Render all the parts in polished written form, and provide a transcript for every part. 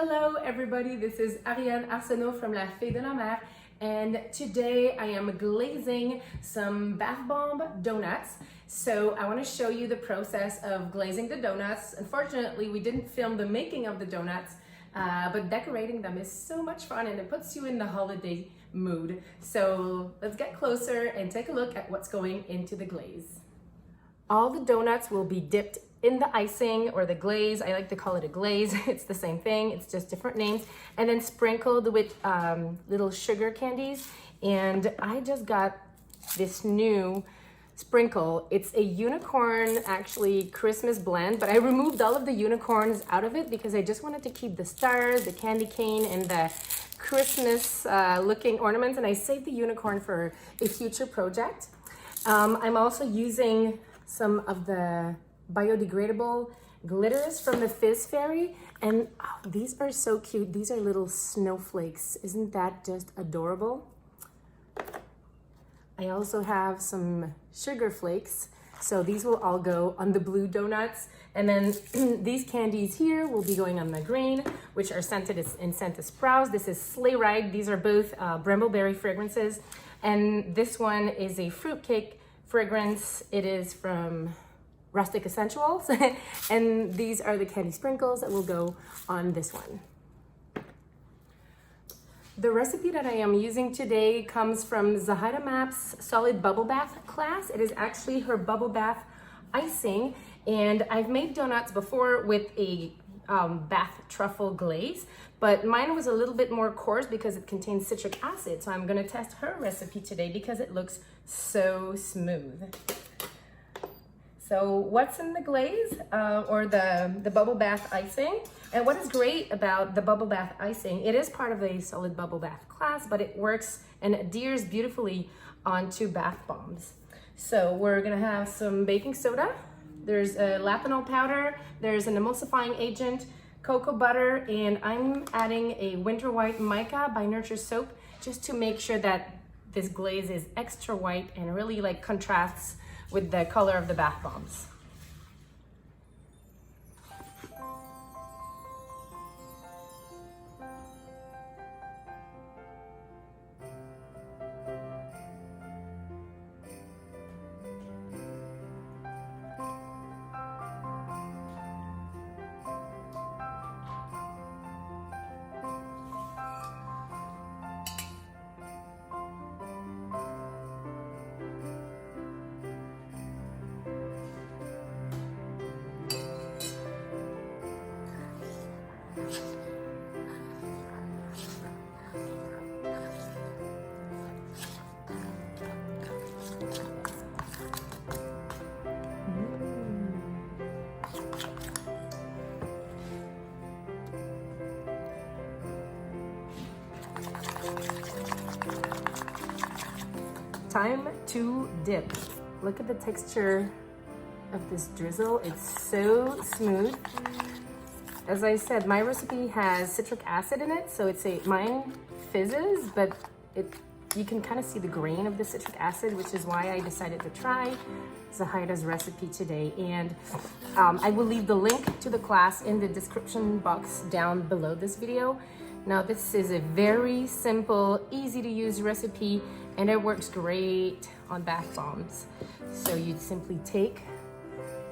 Hello everybody, this is Ariane Arsenault from La Fée de la Mer, and today I am glazing some bath bomb donuts. So I want to show you the process of glazing the donuts. Unfortunately, we didn't film the making of the donuts, but decorating them is so much fun and it puts you in the holiday mood. So let's get closer and take a look at what's going into the glaze. All the donuts will be dipped in the icing or the glaze. I like to call it a glaze. It's the same thing, it's just different names. And then sprinkled with little sugar candies. And I just got this new sprinkle. It's a unicorn, actually Christmas blend, but I removed all of the unicorns out of it because I just wanted to keep the stars, the candy cane, and the Christmas looking ornaments. And I saved the unicorn for a future project. I'm also using some of the biodegradable glitters from the Fizz fairy, and oh, these are so cute. These are little snowflakes. Isn't that just adorable? I also have some sugar flakes, so these will all go on the blue donuts, and then these candies here will be going on the green, which are scented in Santa Sprouse. This is Sleigh Ride. These are both brambleberry fragrances, and this one is a fruitcake fragrance. It is from Rustic Essentials, and these are the candy sprinkles that will go on this one. The recipe that I am using today comes from Zahida Map's Solid Bubble Bath class. It is actually her bubble bath icing, and I've made donuts before with a bath truffle glaze, but mine was a little bit more coarse because it contains citric acid. So I'm gonna test her recipe today because it looks so smooth. So what's in the glaze or the bubble bath icing? And what is great about the bubble bath icing, it is part of the Solid Bubble Bath class, but it works and adheres beautifully onto bath bombs. So we're gonna have some baking soda, there's a lapinol powder, there's an emulsifying agent, cocoa butter, and I'm adding a winter white mica by Nurture Soap just to make sure that this glaze is extra white and really like contrasts with the color of the bath bombs. Time to dip. Look at the texture of this drizzle. It's so smooth. As I said, my recipe has citric acid in it, so mine fizzes, but you can kind of see the grain of the citric acid, which is why I decided to try Zahida's recipe today. And I will leave the link to the class in the description box down below this video. Now, this is a very simple, easy to use recipe, and it works great on bath bombs. So you'd simply take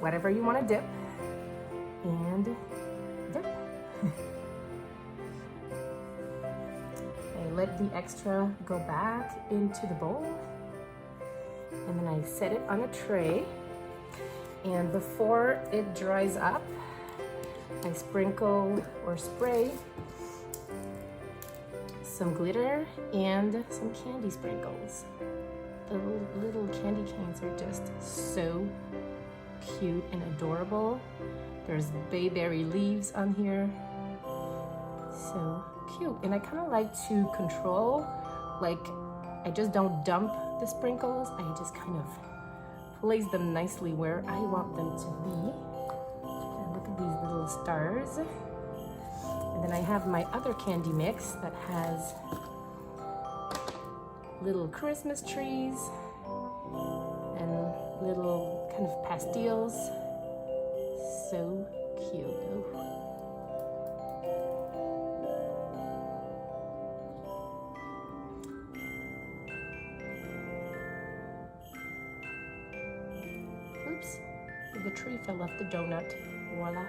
whatever you want to dip and dip. I let the extra go back into the bowl, and then I set it on a tray. And before it dries up, I sprinkle or spray some glitter and some candy sprinkles. The little candy canes are just so cute and adorable. There's bayberry leaves on here. So cute. And I kind of like to control, like I just don't dump the sprinkles. I just kind of place them nicely where I want them to be. And look at these little stars. And then I have my other candy mix that has little Christmas trees and little kind of pastilles. So cute. tree if I left the donut. Voila.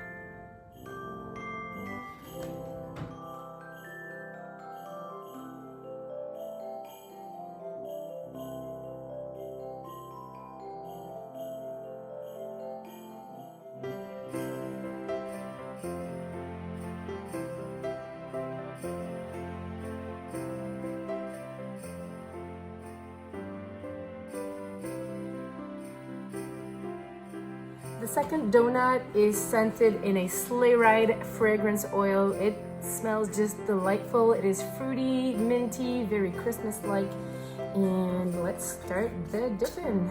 The second donut is scented in a sleigh ride fragrance oil. It smells just delightful. It is fruity, minty, very Christmas-like. And let's start the dipping.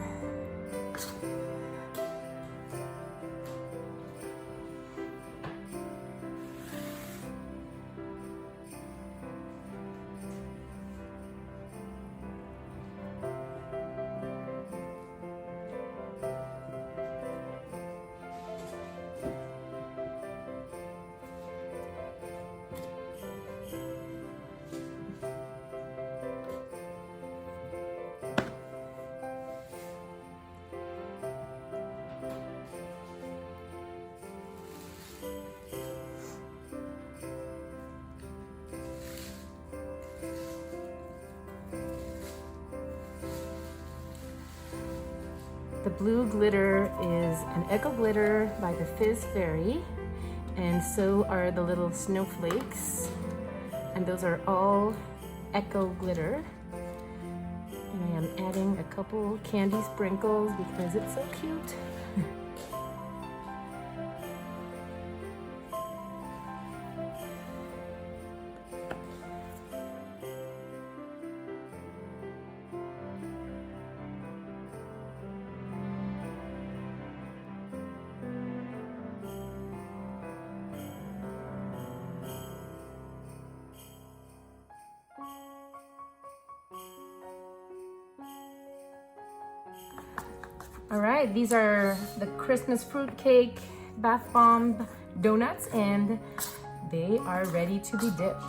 The blue glitter is an Echo Glitter by the Fizz Fairy, and so are the little snowflakes, and those are all Echo Glitter. And I am adding a couple candy sprinkles because it's so cute. All right, these are the Christmas fruitcake bath bomb donuts, and they are ready to be dipped.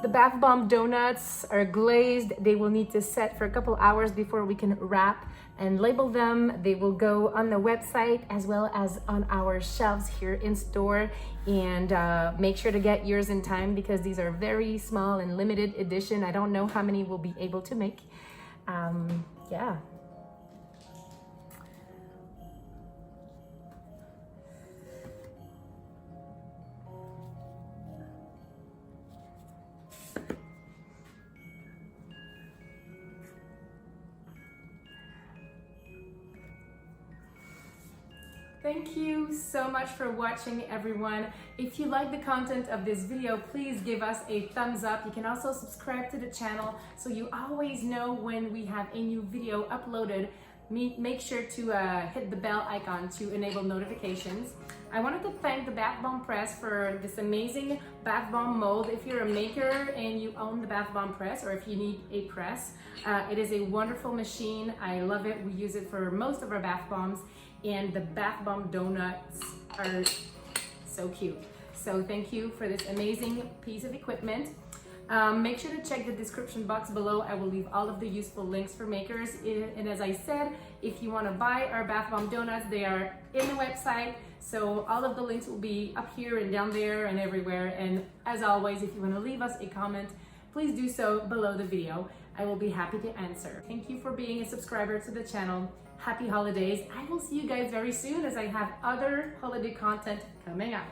The bath bomb donuts are glazed. They will need to set for a couple hours before we can wrap and label them. They will go on the website as well as on our shelves here in store. And make sure to get yours in time because these are very small and limited edition. I don't know how many we'll be able to make. Yeah. Thank you so much for watching, everyone. If you like the content of this video, please give us a thumbs up. You can also subscribe to the channel so you always know when we have a new video uploaded. Make sure to hit the bell icon to enable notifications. I wanted to thank the Bath Bomb Press for this amazing bath bomb mold. If you're a maker and you own the Bath Bomb Press, or if you need a press, it is a wonderful machine. I love it. We use it for most of our bath bombs, and the bath bomb donuts are so cute. So thank you for this amazing piece of equipment. Make sure to check the description box below. I will leave all of the useful links for makers. And as I said, if you want to buy our bath bomb donuts, they are in the website. So all of the links will be up here and down there and everywhere. And as always, if you want to leave us a comment, please do so below the video. I will be happy to answer. Thank you for being a subscriber to the channel. Happy holidays. I will see you guys very soon as I have other holiday content coming up.